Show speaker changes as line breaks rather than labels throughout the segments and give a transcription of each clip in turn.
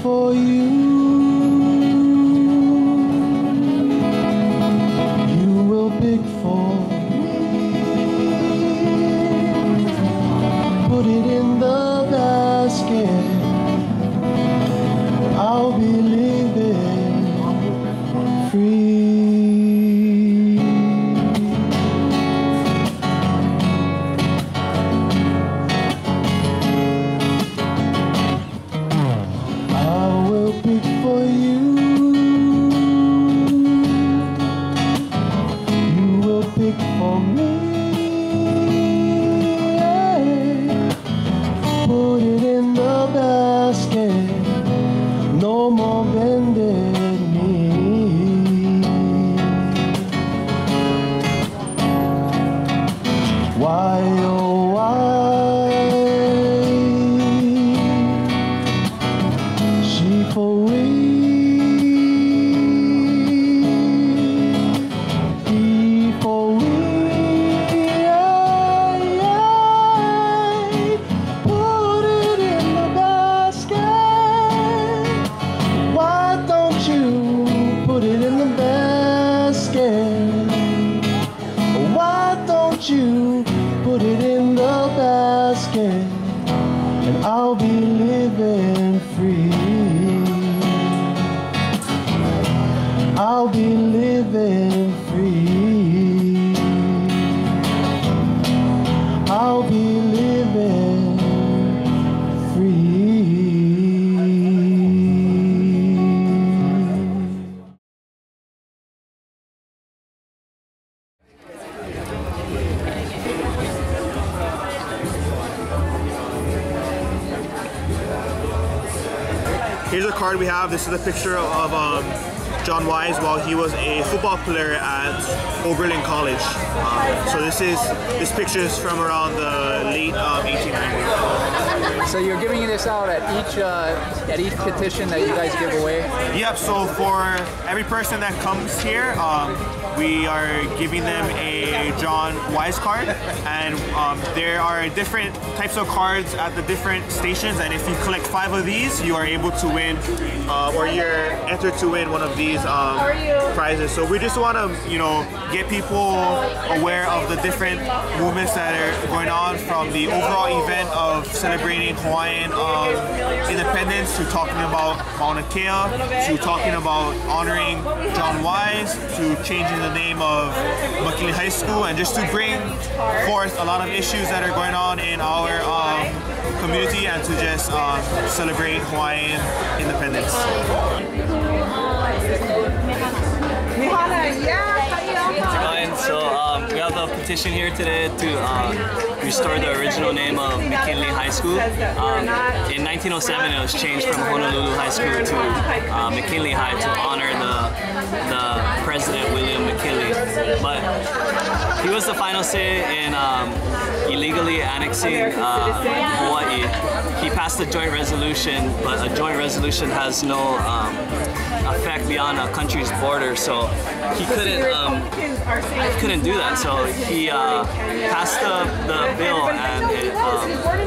for you. You will pick for me. Put it in the basket. I'll be living free. No more bended knee. Why, oh why, she for he for we. Put it in the basket. Why don't you put it in the basket? Why don't you put it in the basket? And I'll be living free. I'll be living free. I'll be living free.
Here's a card we have. This is a picture of John Wise while he was a football player at Oberlin College. So this picture is from around the late 1890s.
So you're giving this out at each petition that you guys give away?
Yep. So for every person that comes here, we are giving them a John Wise card, and there are different types of cards at the different stations, and if you collect 5 of these, you are able to win, or you're entered to win one of these prizes. So we just want to, get people aware of the different movements that are going on, from the overall event of celebrating Hawaiian independence, to talking about Mauna Kea, to talking about honoring John Wise, to changing the name of McKinley High School, and just to bring forth a lot of issues that are going on in our community, and to just celebrate Hawaiian independence.
So we have a petition here today to restore the original name of McKinley High School. In 1907, it was changed from Honolulu High School to McKinley High to honor the president, William McKinley. But he was the final say in illegally annexing Hawaii. He passed a joint resolution, but a joint resolution has no effect beyond a country's border, so he couldn't do that. So he passed the bill, and it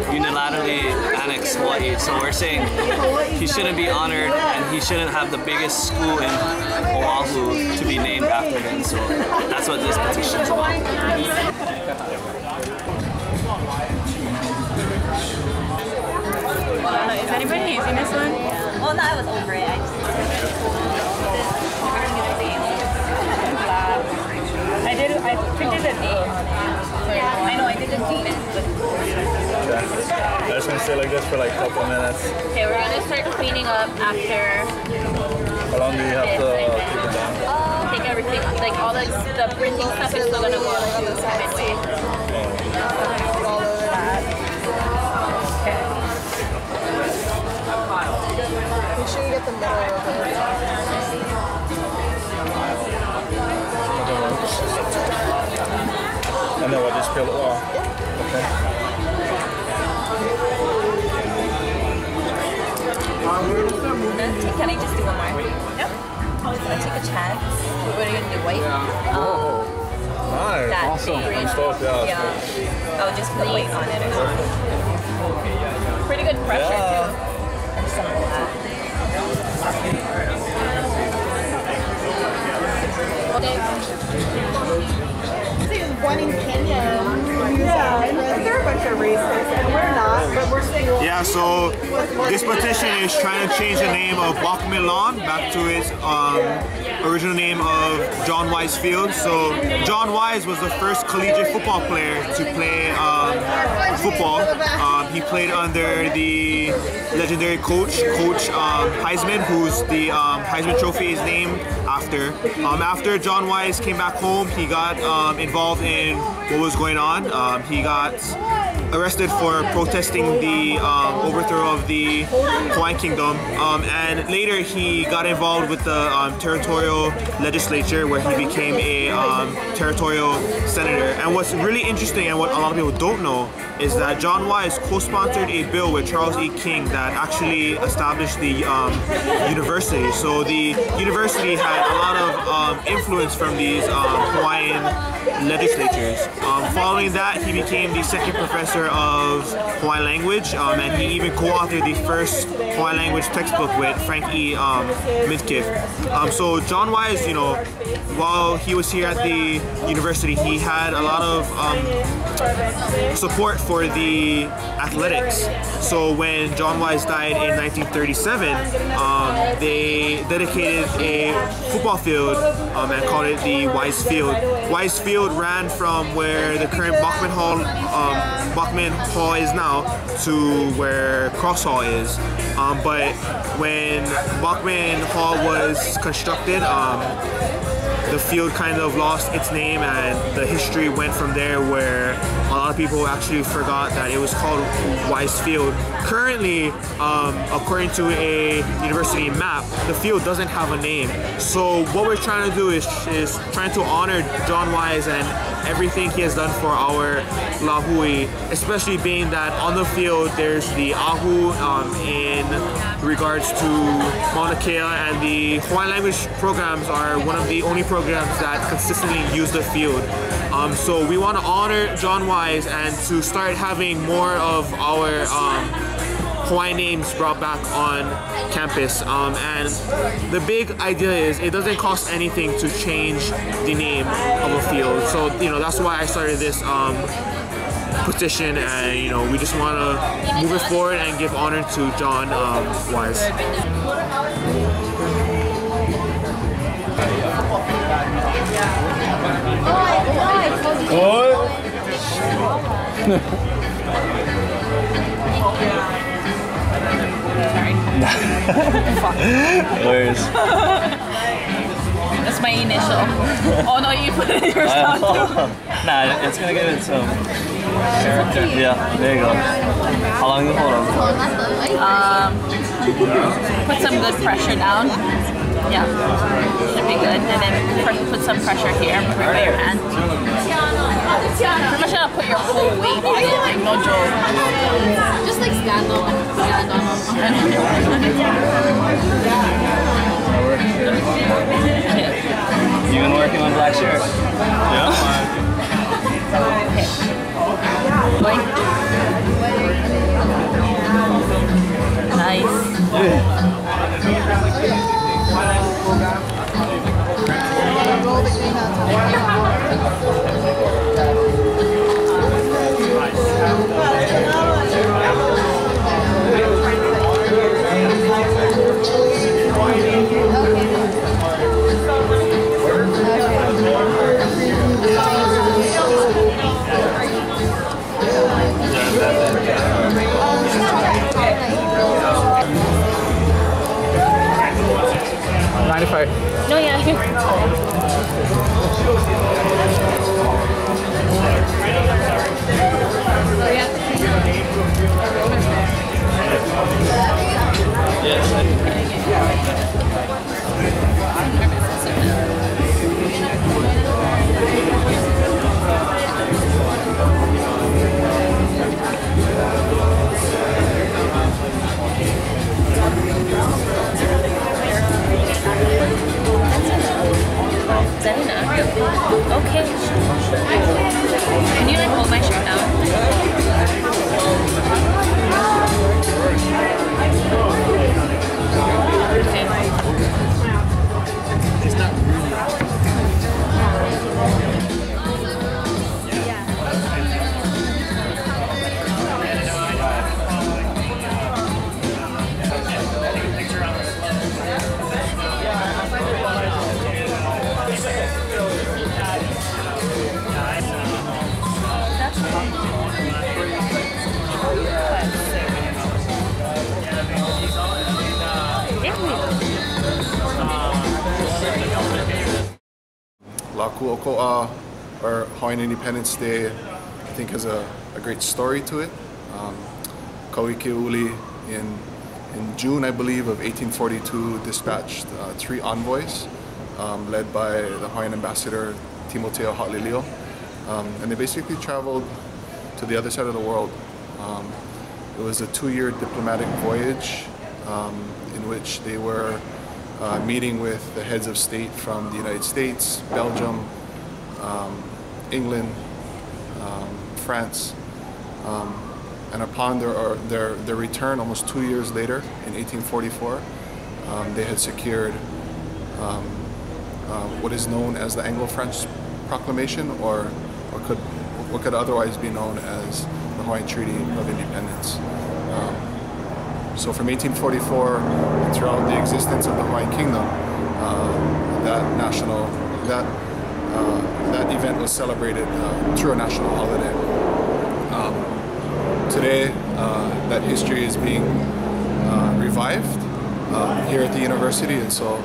unilaterally annexed Hawaii. So we're saying he shouldn't be honored, and he shouldn't have the biggest school in Oahu to be named after him. So that's what this petition is about.
Is anybody using this one?
Oh no, I was over it.
I printed a date.
I know, I did the date.
Okay. I'm just gonna stay like this for like a couple minutes.
Okay, we're gonna start cleaning up after.
How long do you have to keep it down?
Take everything, like all the printing stuff is still gonna go to Midway. All over that. Okay.
Make sure you get the middle of it.
And then we'll just peel it off.
Yeah.
Okay.
Can I just do one more? Yep. I'll take a chance. What are you gonna do? White?
Nice.
That
Awesome.
green.
I'm stoked.
Yeah. I'll just put white on it or something. Pretty good pressure too. And some of that.
One in Kenya. Yeah, they're a bunch of racists, and we're not, but we're saying.
Yeah, so this petition is trying to change the name of Bachman Lawn back to its original name of John Wise Field. So John Wise was the first collegiate football player to play football. He played under the legendary Coach Heisman, who's the Heisman Trophy is named after. After John Wise came back home, he got involved in what was going on. He got arrested for protesting the overthrow of the Hawaiian Kingdom, and later he got involved with the territorial legislature, where he became a territorial senator. And what's really interesting, and what a lot of people don't know, is that John Wise co-sponsored a bill with Charles E. King that actually established the university. So the university had a lot of influence from these Hawaiian legislatures. Following that, he became the second professor of Hawaiian language, and he even co-authored the first Hawaiian language textbook with Frank E. Midkiff. So John Wise, you know, while he was here at the university, he had a lot of support for the athletics. So when John Wise died in 1937, they dedicated a football field and called it the Wise Field. Wise Field ran from where the current Bachman Hall is now to where Cross Hall is. But when Bachman Hall was constructed, the field kind of lost its name, and the history went from there, where a lot of people actually forgot that it was called Wise Field. Currently, according to a university map, the field doesn't have a name. So what we're trying to do is trying to honor John Wise and everything he has done for our Lahui, especially being that on the field there's the Ahu in regards to Mauna Kea, and the Hawaiian language programs are one of the only programs that consistently use the field. So we want to honor John Wise and to start having more of our Hawaiian names brought back on campus. And the big idea is it doesn't cost anything to change the name of a field. So, you know, that's why I started this petition, and, you know, we just want to move it forward and give honor to John Wise.
Where's?
That's my initial. Oh no, you put it in your stuff too.
Nah, it's gonna give it some character. Yeah, there you go. How long you hold on?
Put some good pressure down. Yeah, should be good. And then put some pressure here by your hand. Pretty much gonna put your whole weight on it, like no joke. Just like stand up.
You been working on black shirt? Yeah.
Nice.
No, yeah.
Laku'oko'a, or Hawaiian Independence Day, I think has a great story to it. Kauike'uli in June, I believe, of 1842 dispatched 3 envoys led by the Hawaiian ambassador Timoteo Ha'alilio, and they basically traveled to the other side of the world. It was a 2-year diplomatic voyage in which they were meeting with the heads of state from the United States, Belgium, England, France, and upon their return almost 2 years later in 1844, they had secured what is known as the Anglo-French Proclamation, or what could otherwise be known as the Hawaiian Treaty of Independence. So from 1844 throughout the existence of the Hawaiian Kingdom, that event was celebrated through a national holiday. Today, that history is being revived here at the university, and so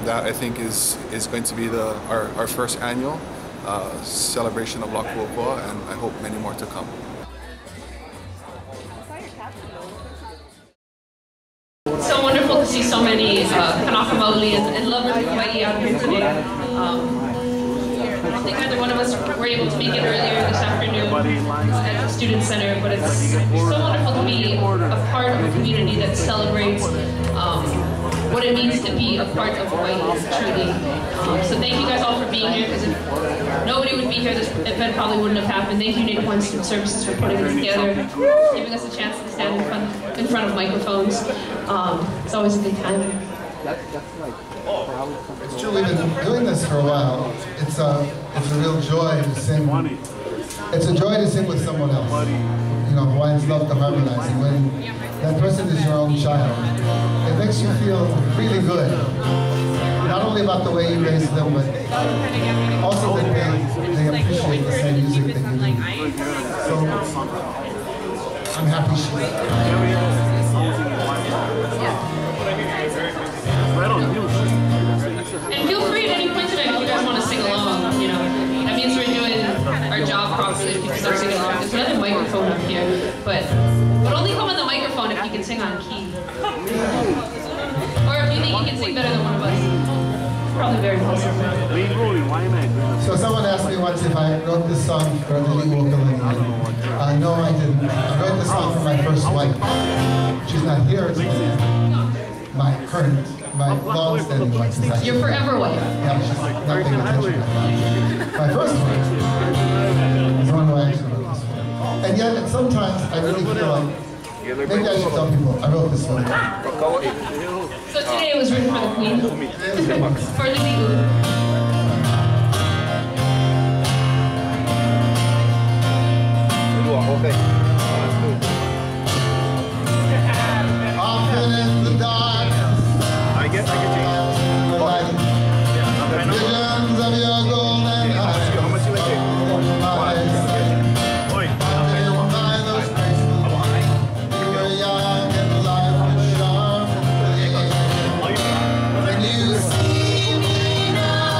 that I think is going to be our first annual celebration of Laku'oko'a, and I hope many more to come.
So wonderful to see so many Kanaka Maoli and lovers of Hawaii out here today. I don't think either one of us were able to make it earlier this afternoon at the Student Center, but it's so wonderful to be a part of a community that celebrates what it means to be a part of Hawaii, truly. So thank you guys all for being here, because if nobody would be here, this event probably wouldn't have happened. Thank you, Native Hawaiian Student Services, for putting this together, giving us a chance to stand in front of microphones. It's always a good time.
It's truly been doing this for a while. It's a real joy to sing. It's a joy to sing with someone else. You know, Hawaiians love to harmonize, and when that person is your own child, it makes you feel really good. Not only about the way you raise them, but also that they appreciate the same music that you do. So I'm happy she
And feel free at any point today if you guys want to sing along. You know, that means we're doing our job properly if you can start singing along. There's another microphone up here, but only come on the microphone if you can sing on key. Or if you think you can sing better than one of us. Probably very possible.
So someone asked me once if I wrote this song for Lili Wokalani. No, I didn't. I wrote this song for my first wife. She's not here today. My long-standing wife.
Your forever wife.
Yeah, she's not paying attention. My first wife is one who I actually wrote this for. And yet, sometimes I really feel like maybe I should tell people I wrote this song.
So today it was written for the Queen. For Lili Wu.
Often in the darkness, visions of your golden eyes. By those graces, you were young and life was sharp and clear. When you see me now,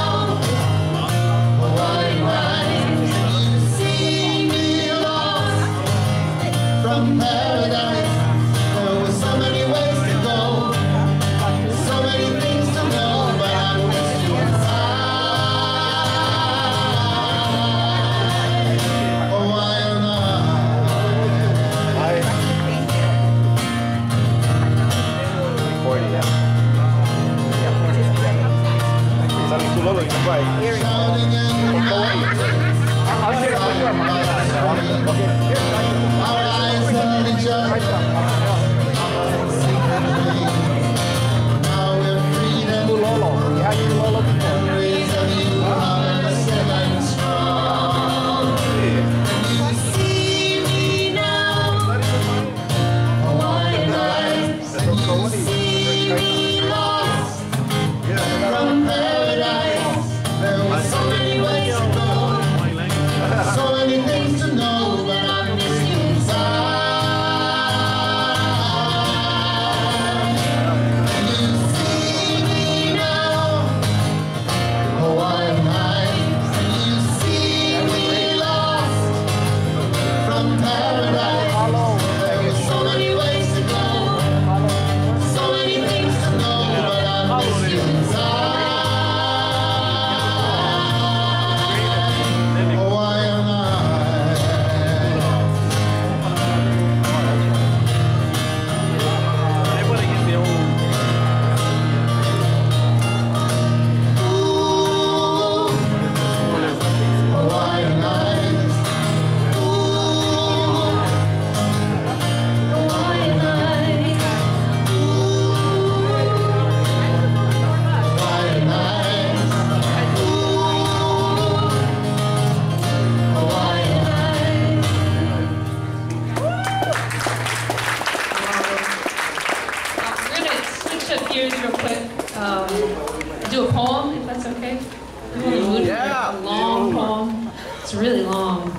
It's really long.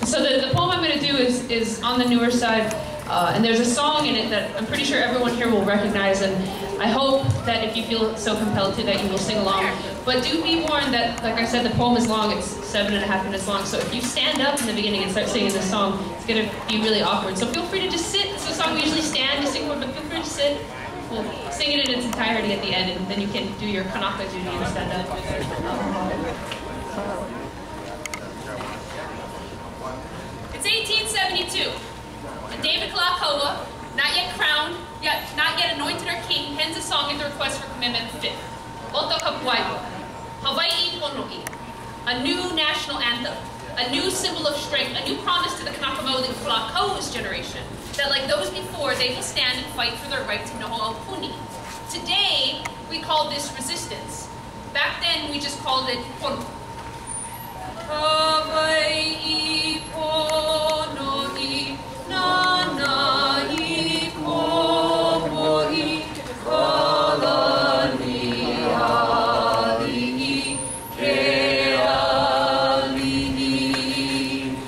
So the poem I'm going to do is on the newer side, and there's a song in it that I'm pretty sure everyone here will recognize, and I hope that if you feel so compelled to that you will sing along. But do be warned that, like I said, the poem is long. It's 7.5 minutes long, so if you stand up in the beginning and start singing this song, it's going to be really awkward. So feel free to just sit. It's a song we usually stand to sing for, but feel free to sit. We'll sing it in its entirety at the end, and then you can do your kanaka duty and stand up. It's 1872, and David Kalakaua, not yet crowned, yet not yet anointed or king, pens a song in the request for commitment 5th. Oto Kapuaiwa, Hawaii Pono'i, a new national anthem, a new symbol of strength, a new promise to the Kanaka Maoli Kalakaua's generation, that like those before, they will stand and fight for their right to Noho'opuni. Today, we call this resistance. Back then, we just called it Pono. Hawaii Pono'i, Nana'i Popo'i, Kalani'ali'i, Keali'i.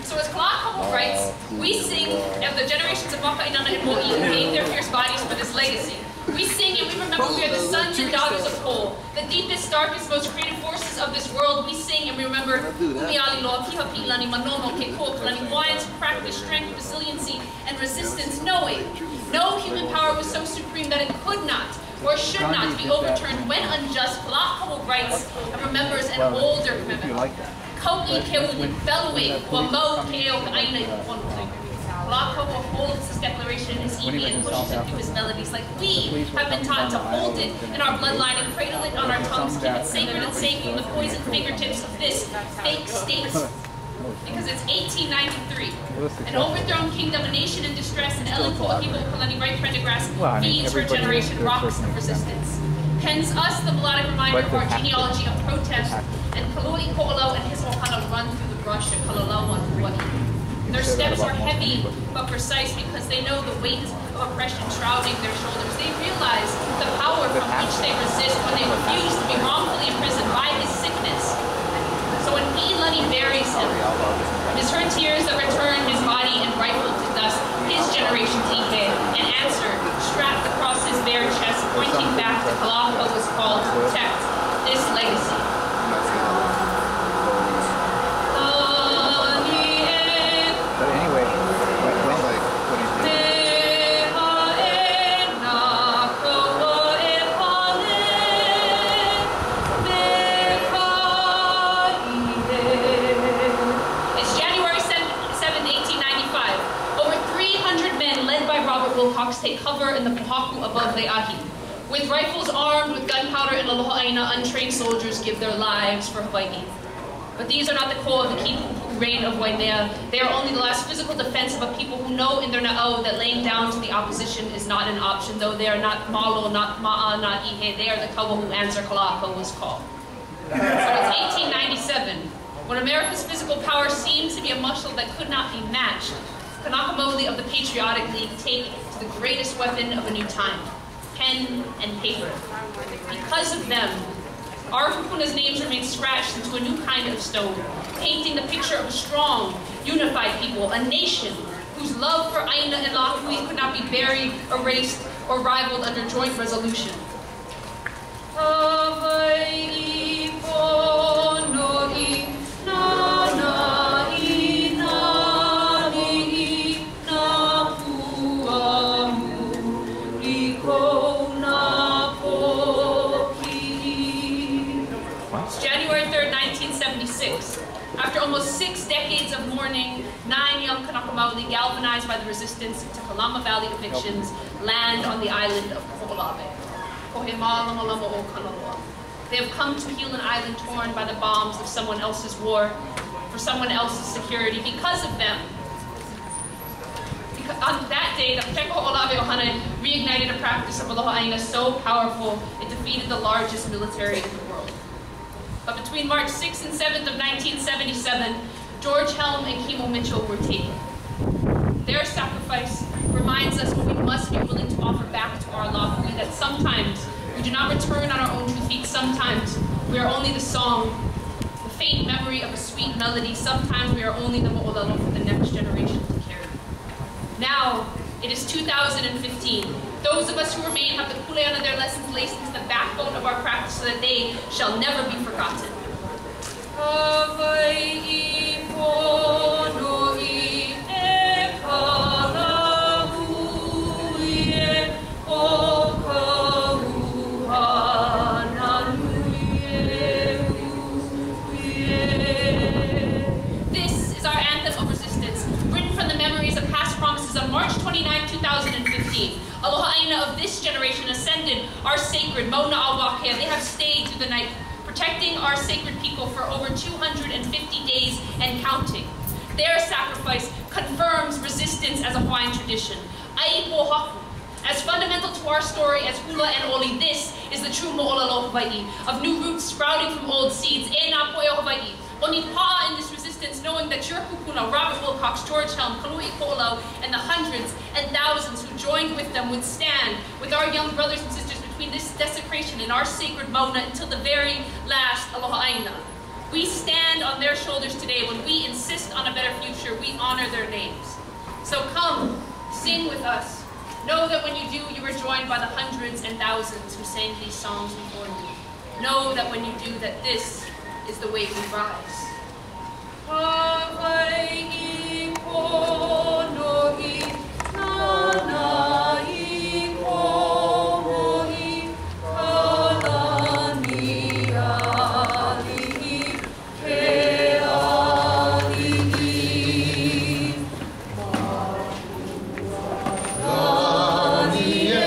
So as Kalakaua writes, we sing of the generations of Wakainana and Mo'i who gave their fierce bodies for this legacy. We sing and we remember we are the sons and daughters of Ko, the deepest, darkest, most creative forces of this world. We sing and we remember Umiali Loa, Kihapi'ilani, Manono, Keiko, Kalani, Hawaiians who practiced strength, resiliency, and resistance, knowing no human power was so supreme that it could not or should not be overturned when unjust. Kalakaua writes and remembers an older commitment. Kau'i ke'uli, Belue, Wamo ke'o ka'aina ipono. Kalakaua holds this declaration in his iwi and pushes it through his melodies like we have been taught to hold it in our bloodline and cradle it on our tongues, keep it sacred and safe from the poisoned fingertips of this fake state. Because it's 1893. An overthrown kingdom, a nation in distress, and Ellen Ko'ahipo Kalani right Prendergrass feeds her generation rocks of resistance. Hence us the melodic reminder of our genealogy of protest, and Kalui Ko'olau and his ohana run through the brush of Kalalau on Hawaii. Their steps are heavy but precise because they know the weight of oppression shrouding their shoulders. They realize the power from which they resist when they refuse to be wrongfully imprisoned by his sickness. So when Iilani buries him, it is her tears that return his body and rifled to dust, his generation Tike, an answer strapped across his bare chest, pointing back to Kalakaua's call to protect this legacy.
But anyway,
it's January 7, 1895. Over 300 men led by Robert Wilcox take cover in the Pohaku above Leahi. With rifles armed with gunpowder and aloha aina, untrained soldiers give their lives for Hawaii. But these are not the core of the key reign of Wainea. They are only the last physical defense of a people who know in their na'au that laying down to the opposition is not an option, though they are not malo, not ma'a, not ihe. They are the kaua who answer Kalakaua's call. So it's 1897, when America's physical power seems to be a muscle that could not be matched. Kanaka Maoli of the Patriotic League take to the greatest weapon of a new time, pen and paper. Because of them, our kupuna's names remain scratched into a new kind of stone, painting the picture of a strong, unified people, a nation whose love for Aina and Lahui could not be buried, erased, or rivaled under joint resolution. Hawaii Pono'i, Nana'i, Nani'i, Napuamu, Liko, It's January 3rd, 1976. After almost 6 decades of mourning, 9 young Kanaka Maoli, galvanized by the resistance to Kalama Valley evictions, land on the island of Ko'olawe. They have come to heal an island torn by the bombs of someone else's war, for someone else's security. Because of them, on that day, the Peko Olawe Ohana reignited a practice of aloha aina so powerful it defeated the largest military in the world. But between March 6th and 7th of 1977, George Helm and Kimo Mitchell were taken. Their sacrifice reminds us what we must be willing to offer back to our lahui, that sometimes we do not return on our own 2 feet, sometimes we are only the song, the faint memory of a sweet melody, sometimes we are only the mo'olelo for the next generation to carry. Now, it is 2015. Those of us who remain have the kuleana, their lessons laced into the backbone of our practice so that they shall never be forgotten. On March 29, 2015, Aloha Aina of this generation ascended our sacred Mauna a Wakea. They have stayed through the night, protecting our sacred people for over 250 days and counting. Their sacrifice confirms resistance as a Hawaiian tradition. Aipohaku. As fundamental to our story as hula and oli, this is the true mo'olelo Hawaii, of new roots sprouting from old seeds. E nā poia Hawaii. Oni pa'a in this resistance, knowing that your kupuna, Robert Wilcox, George Helm, Kalu'i Ko'olau, and the hundreds and thousands who joined with them would stand with our young brothers and sisters between this desecration and our sacred Mauna until the very last Aloha Aina. We stand on their shoulders today. When we insist on a better future, we honor their names. So come, sing with us. Know that when you do, you are joined by the hundreds and thousands who sang these songs before you. Know that when you do, that this is the way we rise. Hawaii konoi nanai komoi kalani ali'i he ali'i lani e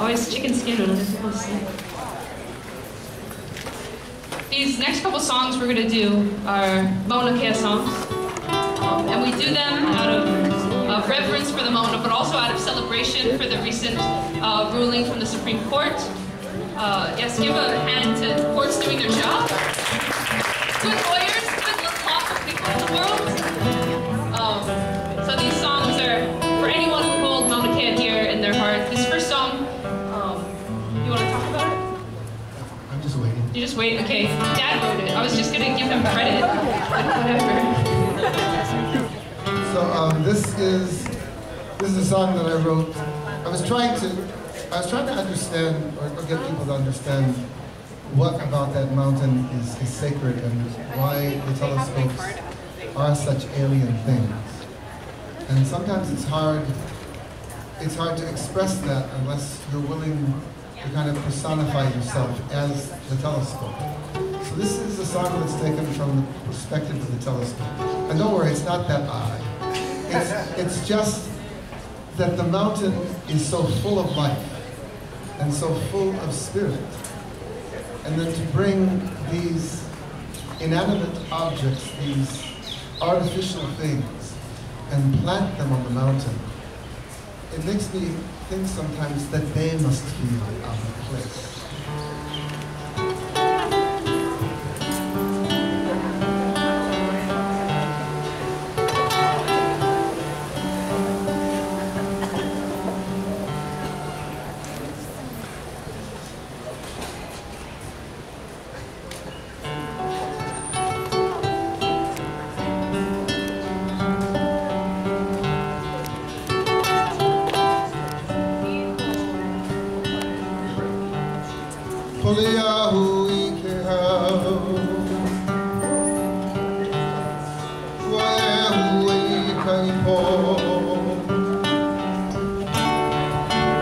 Always chicken skin on it. These next couple songs we're going to do are Mauna Kea songs. And we do them out of reverence for the Mauna, but also out of celebration for the recent ruling from the Supreme Court. Yes, give a hand to courts doing their job. Good lawyers, good lawful people in the world. So these songs are for anyone who holds Mauna Kea dear in their heart. This first song, you want to talk about it?
I'm just waiting.
You just wait? Okay. Dad wrote it. I was just going to give him credit. Whatever.
So this is a song that I wrote. I was trying to understand or get people to understand what about that mountain is sacred and why the telescopes are such alien things. And sometimes it's hard to express that unless you're willing to kind of personify yourself as the telescope. So this is a song that's taken from the perspective of the telescope. And don't worry, it's not that eye. It's just that the mountain is so full of life and so full of spirit. And then to bring these inanimate objects, these artificial things, and and plant them on the mountain, it makes me think sometimes that they must feel out of place.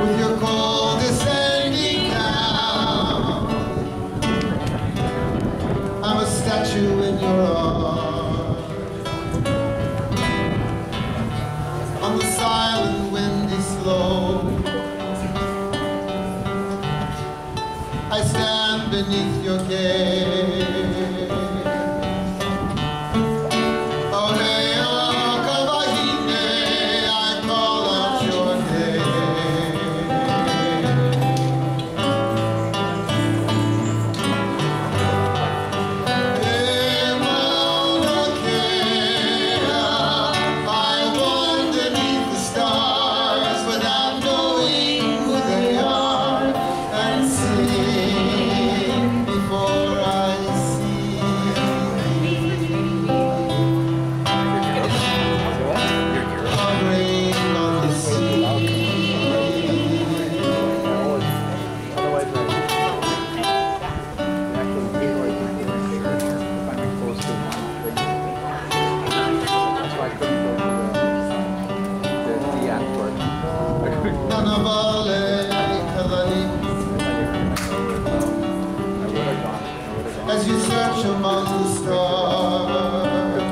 With your cold descending down, I'm a statue in your arms. On the silent, windy slope, I stand beneath your gaze. Oh, hey, oh, Kawahine, I call out your name. Hey, Mauna Kea, I wander beneath the stars without knowing who they are, and sing before I see. Hovering on the sea. Nanavale Kalani. As you search among the stars,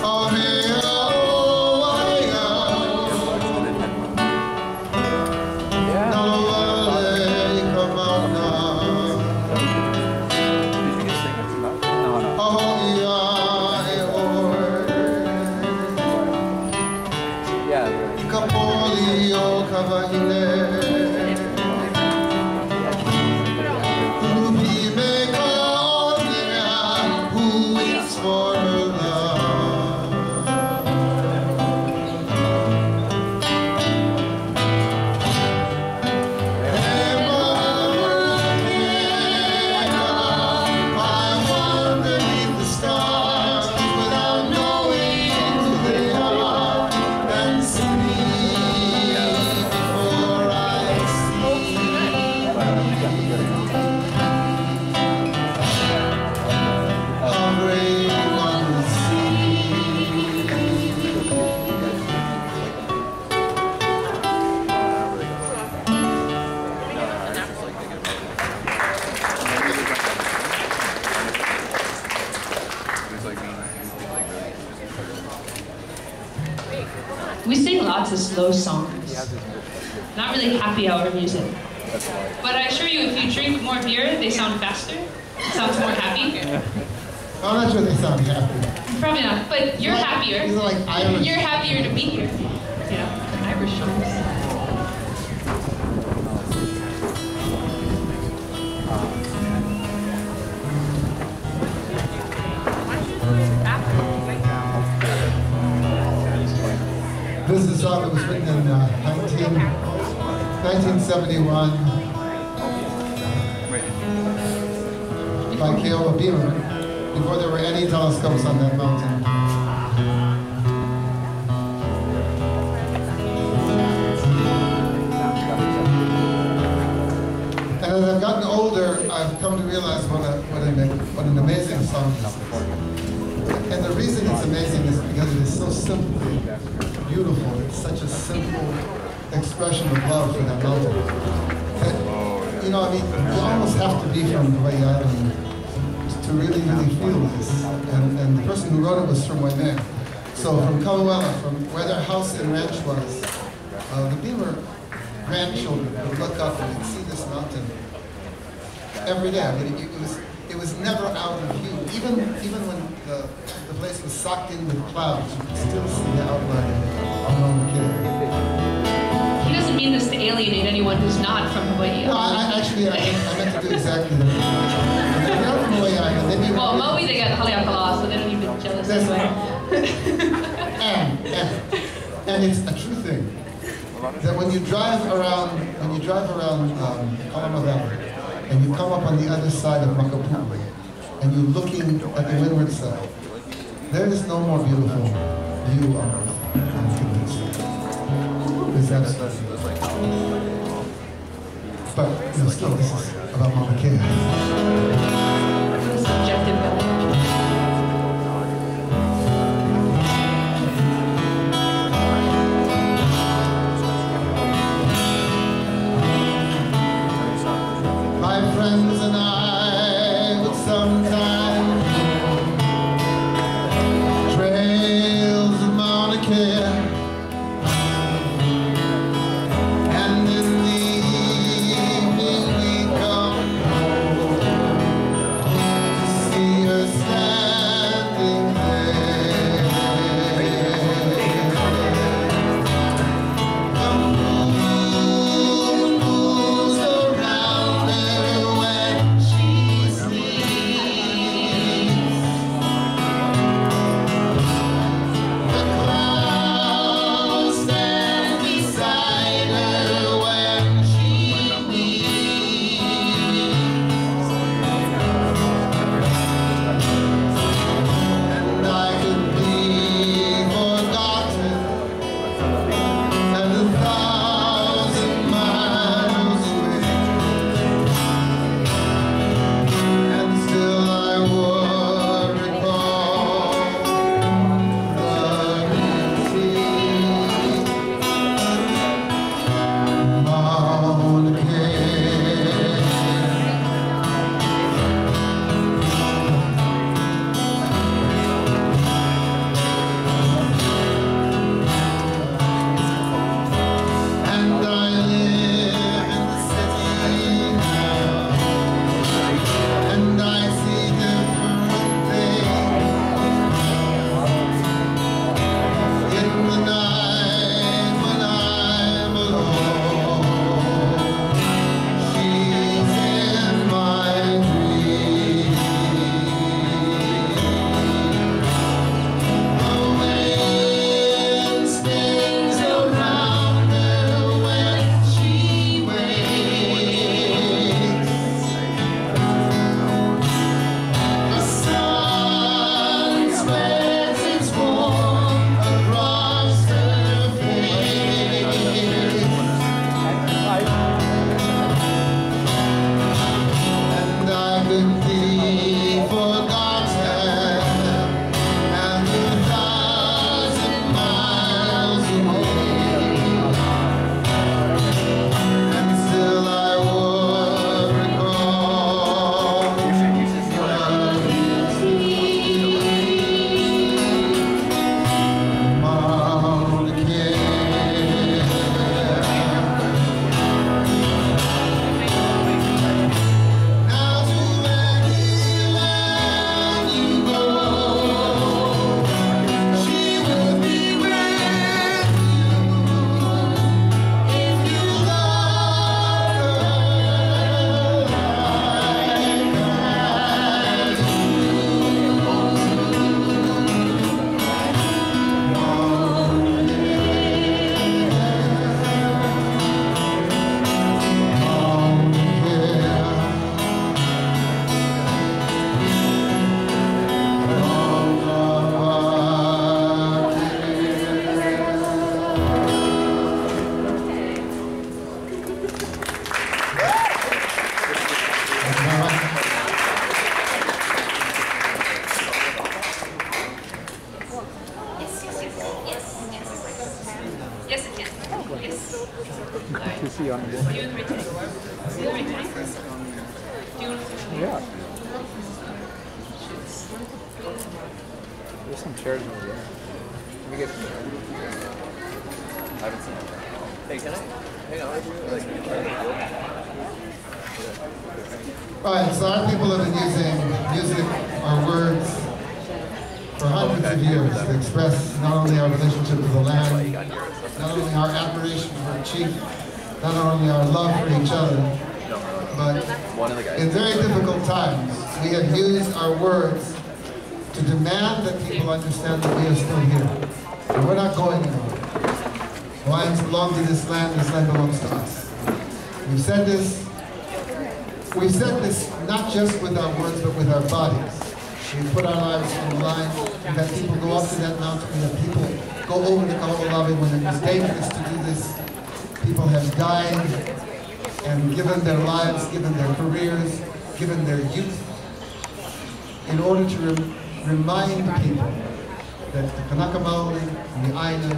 oh hey, oh Nanavale Kamana. Oh yeah, Kapoli o Kawahine. Who waits for her love? I wander beneath the stars without knowing who they are, and see before I see. Hovering on the sea.
We sing lots of slow songs, not really happy hour music. But I assure you, if you drink more beer, they sound faster. It sounds more happy.
I'm not sure they sound happy.
Probably not, but you're happier.
These are like Irish.
You're happier to be here. Yeah, Irish songs.
This is a song that was written in 1971 by Keola Beamer, before there were any telescopes on that mountain. And as I've gotten older, I've come to realize what an amazing song this is. And the reason it's amazing is because it is so simply beautiful. It's such a simple expression of love for that mountain. And, you know, I mean, you almost have to be from Hawaii Island to really, really feel this. And the person who wrote it was from Waimea. So from Kaluela, from where their house and ranch was, the Beamer grandchildren would look up and they'd see this mountain every day. I mean, it was never out of view. Even when the place was socked in with clouds, you could still see the outline of Mauna Kea.
He doesn't mean this to alienate anyone who's not from Hawaii.
No, I meant to do exactly that. If they're not from Hawaii Island, they need
Well, Maui, they got Haleakala, so they don't even jealous anyway.
And it's a true thing that when you drive around Kalama Valley, and you come up on the other side of Makapu'u, and you're looking at the windward side, there is no more beautiful view on earth. I'm convinced. But still, this is about Mauna Kea.
Subjective value.
My friends and I would sometimes trails of Mauna Kea, and in the evening we come to see her standing there. The moon moves around her when she sleeps. The clouds stand beside her when she weeps. And I could be forgotten and 1,000 miles away, and still I would recall the beauty of Mauna Kea. And I live in the city now, and I see different things. In the night when I'm alone, she's in my dreams. The wind spins around her when she wakes. The sun spreads its warmth across her face, and I could be forgotten and 1,000 miles away, and still I would recall the beauty of Mauna Kea. Now to anywhere you go, she will be with you if you love her like I do.
Yes, it can. Yes.
You see on the
Do you want the retaining? Do you want the retaining? Do you want to?
Yeah. There's some chairs over there. Let me get some chairs. I haven't seen it. Hey, can I hang out with you?
Right, so our people have been using music or words for hundreds of years to express not only our relationship to the land, not only our admiration for our chief, not only our love for each other, but in very difficult times, we have used our words to demand that people understand that we are still here. And we're not going anywhere. Hawaiians belong to this land belongs to us. We've said this not just with our words, but with our bodies. We've put our lives on the line. We've had people go up to that mountain. We have people go over to Kaho'olawe when it was dangerous to do this. People have died and given their lives, given their careers, given their youth in order to remind people that the Kanaka Maoli and the Aina,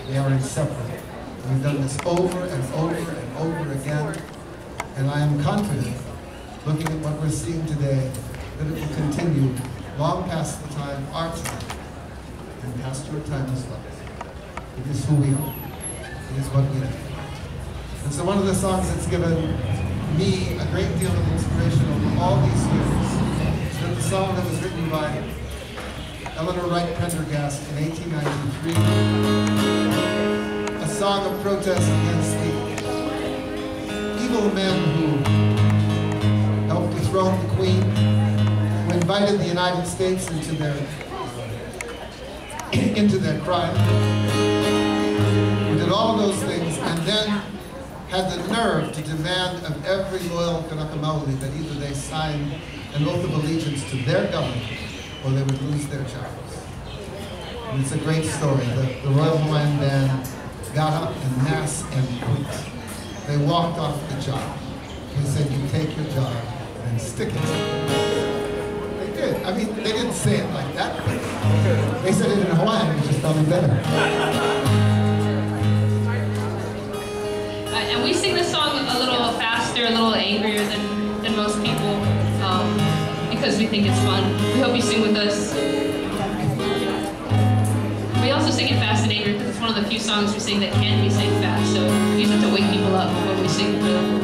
they are inseparable. We've done this over and over and over again, and I am confident, looking at what we're seeing today, that it will continue long past the time, our time, and past your time as well. It is who we are. It is what we do. And so one of the songs that's given me a great deal of inspiration over all these years is the song that was written by Eleanor Wright Prendergast in 1893, a song of protest against the evil men who helped dethrone the Queen, who invited the United States into their crime, who did all of those things, and then had the nerve to demand of every loyal Kanaka Maoli that either they sign an oath of allegiance to their government or they would lose their jobs. And it's a great story. The Royal Hawaiian Band got up en masse and quit. They walked off the job. They said, you take your job and stick it. They did. I mean, they didn't say it like that, but they said it in Hawaiian, which is probably better.
And we sing this song a little faster, a little angrier than most people, because we think it's fun. We hope you sing with us. We also sing it fast and angry because it's one of the few songs we sing that can be sang fast, so we use it to wake people up when we sing really.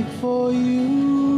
music for you.